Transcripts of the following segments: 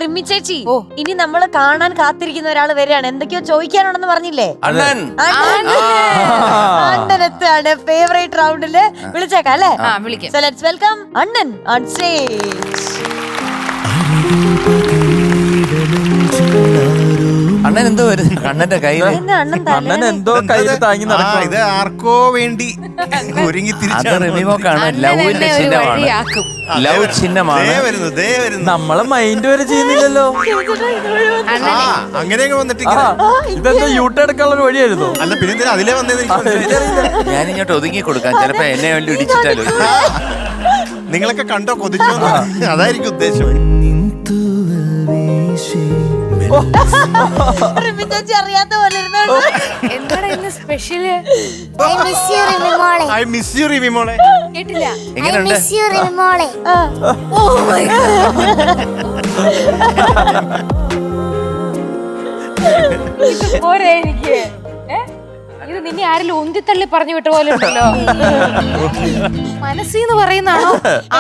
റിമ്മി ചേച്ചി, ഇനി നമ്മള് കാണാൻ കാത്തിരിക്കുന്ന ഒരാൾ വരികയാണ്. എന്തൊക്കെയോ ചോദിക്കാനുണ്ടെന്ന് പറഞ്ഞില്ലേ? അണ്ണനെത്താണ് ഫേവറേറ്റ് റൗണ്ടില്. വിളിച്ചേക്കാം അല്ലേ? So let's welcome Annan on stage. അണ്ണൻ എന്തോ വരുന്നു അണ്ണന്റെ കയ്യിൽ. അണ്ണൻ എന്തോ കയ്യിൽ താങ്ങി നടക്കും. ഇത് ആർക്കോ വേണ്ടി ഒരുങ്ങി റിമിമോക്കാണ്. ലവിന്റെ ചിഹ്നമാണ്. ലവ് ചിഹ്നമാണ്. നമ്മളെ മൈൻഡ് വരെ ചെയ്യുന്നില്ലല്ലോ. അങ്ങനെയൊക്കെ വന്നിട്ട് ഇതെന്താ യൂട്ട് എടുക്കാനുള്ള ഒരു വഴിയായിരുന്നു. അല്ല പിന്നെ അതിലേ വന്നത് ഞാനിങ്ങോട്ട് ഒതുങ്ങി കൊടുക്കാം. ചിലപ്പോ എന്നെ വേണ്ടി ഇടിച്ചിട്ടാലോ. നിങ്ങളൊക്കെ കണ്ടോ കൊതിച്ചോ? അതായിരിക്കും ഉദ്ദേശം. റിമ്മി ചേച്ചി അറിയാത്ത പോലെ എന്താണ് ഇന്ന് special? I miss you Rimi മോളെ. കേട്ടില്ല. എങ്ങനെയുണ്ട്? ഇത് പോരെ എനിക്ക്. ഇത് നിന്നെ ആരെങ്കിലും ഉന്തിത്തള്ളി പറഞ്ഞു വിട്ട പോലെ ഉണ്ടല്ലോ. മനസ്സിന്ന് പറയുന്നാണോ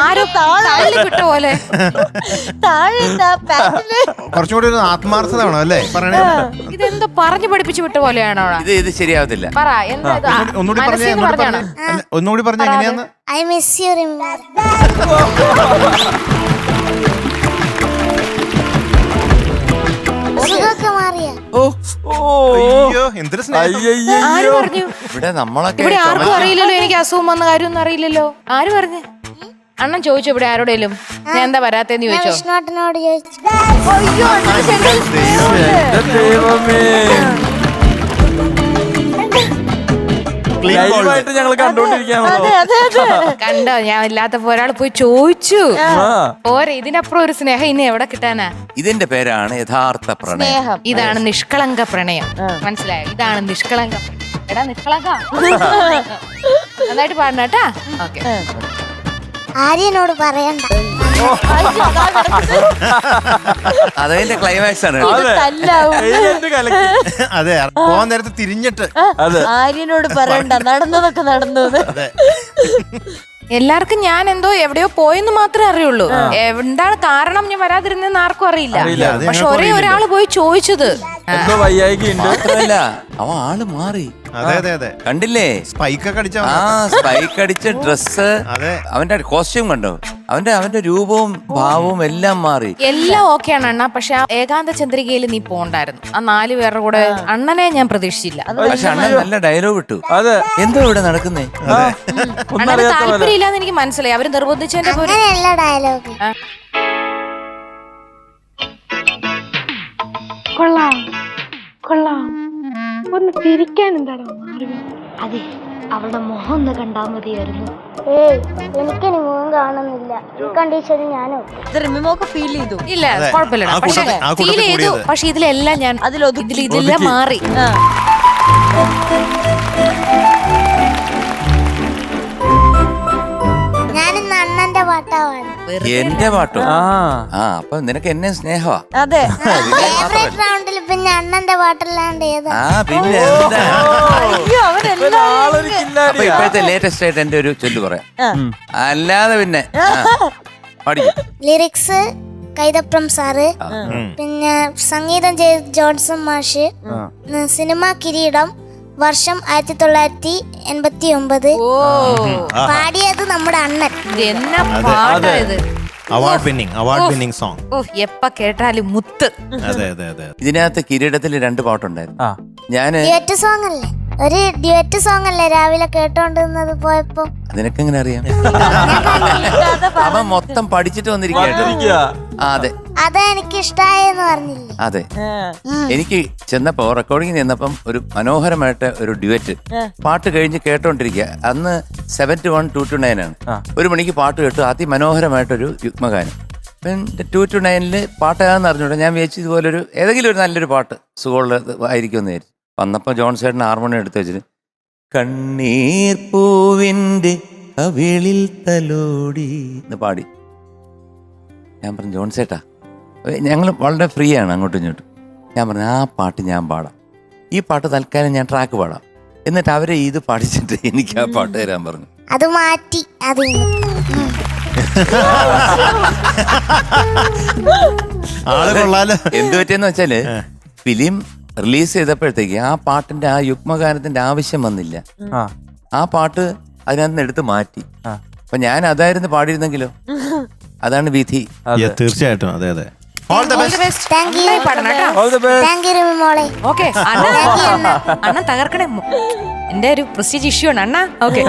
ആരോ തള്ളി വിട്ട പോലെ? കുറച്ചുകൂടി ഒരു ആത്മാർത്ഥത വേണം അല്ലേ പറയണേ. ഇതെന്തോ പറഞ്ഞു പഠിപ്പിച്ചു വിട്ട പോലെയാണോ? ഇത് ശരിയാവത്തില്ല. പറ എന്താ ഒന്നുകൂടി പറഞ്ഞ എങ്ങനെയാന്ന്? I miss you Rimi. സുഖമൊക്കെ മാറിയ? അയ്യോ എന്തൊരു സ്നേഹം. ആര് പറഞ്ഞു? ഇവിടെ നമ്മളൊക്കെ ഇവിടെ ആർക്കും അറിയില്ലല്ലോ എനിക്ക് അസുഖം വന്ന കാര്യമൊന്നും അറിയില്ലല്ലോ. ആര് പറഞ്ഞു? അണ്ണൻ ചോദിച്ചു ഇവിടെ ആരോടേലും ഞാൻ എന്താ വരാത്തേന്ന് ചോദിച്ചോ? വിഷ്ണുട്ടനോട് ചോദിച്ചു. ലൈവായിട്ട് ഞങ്ങൾ കണ്ടോണ്ടിരിക്കാണല്ലോ. കണ്ടോ ഞാൻ ഇല്ലാത്തപ്പോ ഒരാൾ പോയി ചോദിച്ചു. ഓരെ ഇതിനപ്പുറം ഒരു സ്നേഹം ഇനി എവിടെ കിട്ടാനാ? ഇതിന്റെ പേരാണ് യഥാർത്ഥ പ്രണയം. ഇതാണ് നിഷ്കളങ്ക പ്രണയം. മനസ്സിലായോ? ഇതാണ് നിഷ്കളങ്ക. എടാ നിഷ്കളങ്ക നന്നായിട്ട് പാടണം കേട്ടാ. ഓക്കെ. ആര്യനോട് പറയണ്ട. അതിന്റെ ക്ലൈമാക്സ് ആണ്. അതെ പോവാൻ നേരത്തെ തിരിഞ്ഞിട്ട് ആര്യനോട് പറയണ്ട, നടന്നതൊക്കെ നടന്നു. എല്ലാവർക്കും ഞാൻ എന്തോ എവിടെയോ പോയെന്ന് മാത്രമേ അറിയുള്ളൂ. എന്താണ് കാരണം ഞാൻ വരാതിരുന്നെന്ന് ആർക്കും അറിയില്ല. പക്ഷെ ഒരേ ഒരാള് പോയി ചോദിച്ചത്. എന്തോ വയ്യായികയുണ്ട്. മാത്രമല്ല അവൻ ആള് മാറി. കണ്ടില്ലേ? സ്പൈക്ക് സ്പൈക്ക് അടിച്ച ഡ്രസ്, അവന്റെ കോസ്റ്റ്യൂം കണ്ടോ? അവന്റെ രൂപവും ഭാവവും എല്ലാം മാറി. എല്ലാം ഓക്കെയാണ് അണ്ണ. പക്ഷെ ആ ഏകാന്ത ചന്ദ്രികയിൽ നീ പോണ്ടായിരുന്നു. ആ 4 പേരുടെ കൂടെ അണ്ണനെ ഞാൻ പ്രതീക്ഷിച്ചില്ല. പക്ഷെ അണ്ണൻ നല്ല ഡയലോഗ് ഇട്ടു. അതെ എന്തോ ഇവിടെ നടക്കുന്നേ. അണ്ണന് താല്പര്യമില്ലാന്ന് എനിക്ക് മനസ്സിലായി. അവര് നിർബന്ധിച്ചതിന്റെ അങ്ങനെയല്ല ഡയലോഗ്. കൊള്ളാം കൊള്ളാം. ഒന്ന് തിരിക്കാൻ എന്താണോ മാറി? അതെ അവളുടെ മുഖം ഒന്ന് കണ്ടാ മതിയായിരുന്നു. ഏയ് എനിക്കിനി മുഖം കാണുന്നില്ല. ഈ കണ്ടീഷനിൽ ഞാനോ റിമിമോക്ക് ഫീൽ ചെയ്തു. ഇല്ല കുഴപ്പമില്ല. പക്ഷെ ഫീൽ ചെയ്തു. പക്ഷെ ഇതിലെല്ലാം ഞാൻ ഇതിലെല്ലാം മാറി. ഞാനിന്ന് അണ്ണന്റെ പാട്ടാവാണ്. എന്റെ പാട്ടോ? അപ്പൊ നിനക്ക് എന്നെ സ്നേഹമാ. അതെ. ഫേവറേറ്റ് റൗണ്ടിൽ പിന്നെ അണ്ണന്റെ പാട്ടല്ലാണ്ട് ഏതാ? പിന്നെ അപ്പൊ ഇപ്പോഴത്തെ ലേറ്റസ്റ്റ് ആയിട്ട് എന്റെ ഒരു ചൊല്ലു പറയാം. അല്ലാതെ പിന്നെ ലിറിക്സ് കൈതപ്രം സാറ്, പിന്നെ സംഗീതം ചെയ്ത ജോൺസൺ മാഷ്, സിനിമ കിരീടം, വർഷം 1989, പാടിയത് നമ്മുടെ അണ്ണൻ. എന്നാ പാട്ടാ ഇത്? Award winning song. എപ്പ കേട്ടാലും മുത്ത്. ഇതിനകത്ത് കിരീടത്തിൽ 2 പാട്ടുണ്ടായിരുന്നു. ഞാന് ഡ്യുവറ്റ് സോങ് അല്ലേ? ഒരു ഡ്യുവറ്റ് സോങ് അല്ലേ രാവിലെ കേട്ടോണ്ടിരുന്നത് പോയപ്പോ? നിനക്കെങ്ങനെ അറിയാം? അവൻ മൊത്തം പഠിച്ചിട്ട് വന്നിരിക്കുക. അതെ അതാ എനിക്ക് ഇഷ്ടായെന്ന് പറഞ്ഞില്ലേ? അതെ. എനിക്ക് ചെന്നപ്പോ റെക്കോർഡിംഗ് ചെന്നപ്പം ഒരു മനോഹരമായിട്ട് ഒരു ഡ്യുവറ്റ് പാട്ട് കഴിഞ്ഞ് കേട്ടോണ്ടിരിക്കുക. അന്ന് 7 to 1 2 to 9 ആണ്. 1 മണിക്ക് പാട്ട് കേട്ടു. അതിമനോഹരമായിട്ടൊരു യുഗ്മഗാനം. 2 to 9 പാട്ടാന്ന് അറിഞ്ഞൂടെ. ഞാൻ വിചാരിച്ചു ഇതുപോലൊരു ഏതെങ്കിലും ഒരു നല്ലൊരു പാട്ട് സുഖമുള്ളത് ആയിരിക്കുമെന്ന് വിചാരിച്ചു. വന്നപ്പോ ജോൺ ചേട്ടൻ ഹാർമോണിയം എടുത്ത് വെച്ചിട്ട് കണ്ണീർ പൂവിൻ്റെ കവിളിൽ തലോടി എന്ന് പാടി. ഞാൻ പറഞ്ഞു ജോൺ ചേട്ടാ, ഞങ്ങൾ വളരെ ഫ്രീ ആണ് അങ്ങോട്ടും ഇങ്ങോട്ടും. ഞാൻ പറഞ്ഞു ആ പാട്ട് ഞാൻ പാടാം, ഈ പാട്ട് തൽക്കാലം ഞാൻ ട്രാക്ക് പാടാം. എന്നിട്ട് അവരെ ഇത് പഠിച്ചിട്ട് എനിക്ക് ആ പാട്ട് തരാൻ പറഞ്ഞു. അത് മാറ്റി ആള് കൊള്ളാലോ. എന്ത് പറ്റിയെന്ന് വെച്ചാല് ഫിലിം റിലീസ് ചെയ്തപ്പോഴത്തേക്ക് ആ പാട്ടിന്റെ ആ യുഗ്മഗാനത്തിന്റെ ആവശ്യം വന്നില്ല. ആ പാട്ട് അതിനകത്ത് നിന്ന് എടുത്ത് മാറ്റി. അപ്പൊ ഞാൻ അതായിരുന്നു പാടിയിരുന്നെങ്കിലോ. അതാണ് വിധി. തീർച്ചയായിട്ടും. അതെ അതെ. All the best. Thank you All the best. Thank you Rami മോളെ. ഓക്കെ അണ്ണൻ തകർക്കണേ. എന്റെ ഒരു പ്രസ്റ്റീജ് ഇഷ്യൂ ആണ് അണ്ണ. ഓക്കെ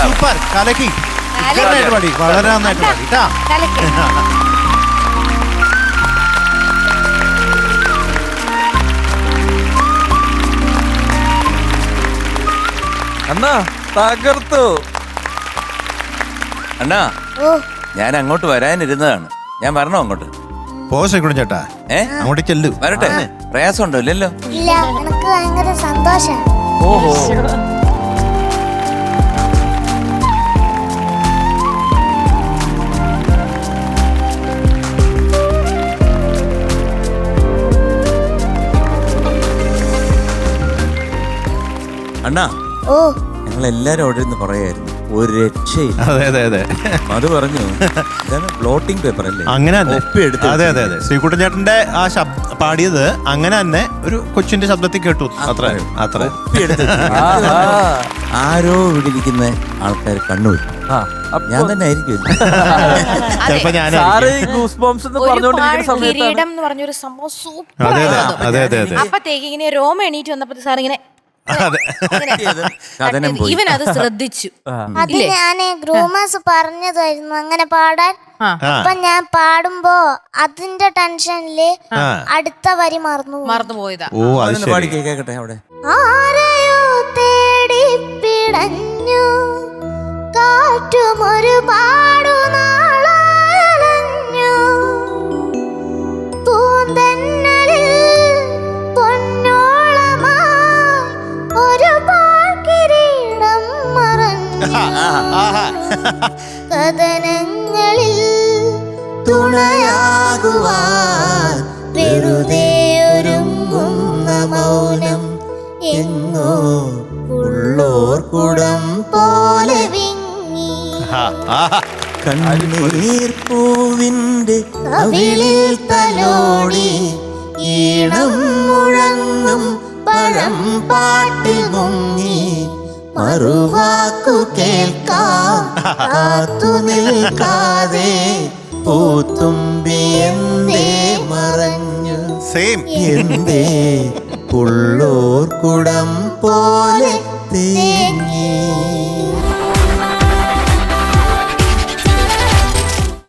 സൂപ്പർ കലക്കി വളരെ നന്നായിട്ട് പാടി കേട്ടാ. അണ്ണാ തകർത്തു. അണ്ണാ ഞാൻ അങ്ങോട്ട് വരാനിരുന്നതാണ്. ഞാൻ വരണോ അങ്ങോട്ട്? പോ ശ്രീകുട്ടൻ ചേട്ടാ, അങ്ങോട്ട് ചെല്ലു. വരട്ടെ? പ്രയാസമുണ്ടോ? ഇല്ലല്ലോ. ഇല്ല, എനിക്ക് ഭയങ്കര സന്തോഷം. ഓഹോ. അണ്ണാ ഓ, ഞങ്ങൾ എല്ലാരും അവിടെ ഇരുന്ന് പറയായിരുന്നു ഒരു രക്ഷയില്ല. അതെ അതെ അതെ, അത് പറഞ്ഞു ബ്ലോട്ടിംഗ് പേപ്പർ അല്ലേ അങ്ങനെ തന്നെ. ഒപ്പിയെടുത്ത് അതെ അതെ അതെ, ശ്രീകുട്ടൻ ചേട്ടന്റെ ആ പാടിയത് അങ്ങനെ തന്നെ ഒരു കൊച്ചിന്റെ ശബ്ദത്തിൽ കേട്ടു. അത്ര അത്ര ഒപ്പിയെടുത്ത് ആരോ ഇവിടെ ഇരിക്കുന്ന ആൾക്കാർ കണ്ണൂർ ഞാൻ തന്നെ ആയിരിക്കും. ചിലപ്പോ ഞാൻ സാറ് ഈ ഗൂസ് ബോംസ് എന്ന് പറഞ്ഞോണ്ടിരിക്കുന്ന സമയത്താണ് കിരീടം എന്ന് പറഞ്ഞൊരു സംഭവം സൂപ്പർ അതെ അതെ അതെ അതെ അതെ അപ്പത്തേക്ക് ഇങ്ങനെ രോമ എണീറ്റ് വന്നപ്പോ സാർ ഇങ്ങനെ കഥനം പോയി. ഇവൻ അത് ശ്രദ്ധിച്ചു. അത് ഞാന് ഗ്രൂമേഴ്സ് പറഞ്ഞതായിരുന്നു അങ്ങനെ പാടാൻ. അപ്പൊ ഞാൻ പാടുമ്പോ അതിന്റെ ടെൻഷനില് അടുത്ത വരി മറന്നുപോയതാ. ഓ അത് അതൊന്ന് ശരി. പാടി കേക്കട്ടെ അവിടെ. ആരെയോ തേടി പിടഞ്ഞു കാറ്റുമൊരു പാടുനാളഞ്ഞു പൂന്തന്നലിൽ പൊന്നോളമായി ഒരു പാൽക്കിരീടം മറഞ്ഞു കഥനങ്ങളിൽ തുണയാകുവാൻ വെറുതെ ഒരുങ്ങുന്ന മൗനം എങ്ങോ ഉള്ളോർക്കുടം പോലെ വിങ്ങി കണ്ണീർ പൂവിന്റെ കവിളിൽ തലോടി ഈണം മുഴങ്ങും പഴം പാട്ടിൽ മുങ്ങി മറുവാക്കു കേൾക്കാം കാത്തു നിൽക്കാതെ പൂത്തുമ്പി എന്തേ മറഞ്ഞു സെയിം. എന്തേ ഉള്ളോർക്കുടം പോലെ തേങ്ങി